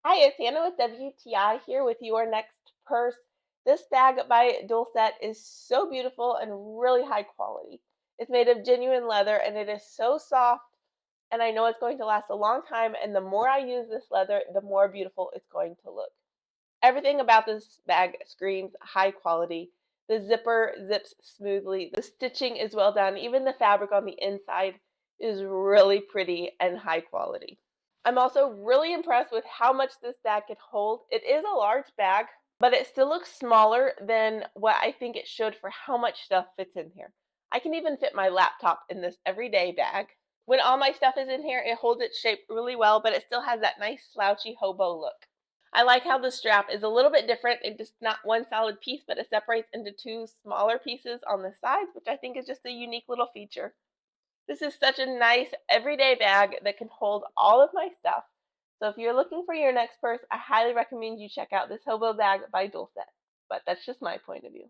Hi, it's Hannah with WTI here with your next purse. This bag by Dulcet is so beautiful and really high quality. It's made of genuine leather and it is so soft, and I know it's going to last a long time. And the more I use this leather, the more beautiful it's going to look. Everything about this bag screams high quality. The zipper zips smoothly, the stitching is well done, even the fabric on the inside is really pretty and high quality. I'm also really impressed with how much this bag can hold. It is a large bag, but it still looks smaller than what I think it should for how much stuff fits in here. I can even fit my laptop in this everyday bag. When all my stuff is in here, it holds its shape really well, but it still has that nice slouchy hobo look. I like how the strap is a little bit different. It's just not one solid piece, but it separates into two smaller pieces on the sides, which I think is just a unique little feature. This is such a nice everyday bag that can hold all of my stuff. So if you're looking for your next purse, I highly recommend you check out this hobo bag by Dulcet. But that's just my point of view.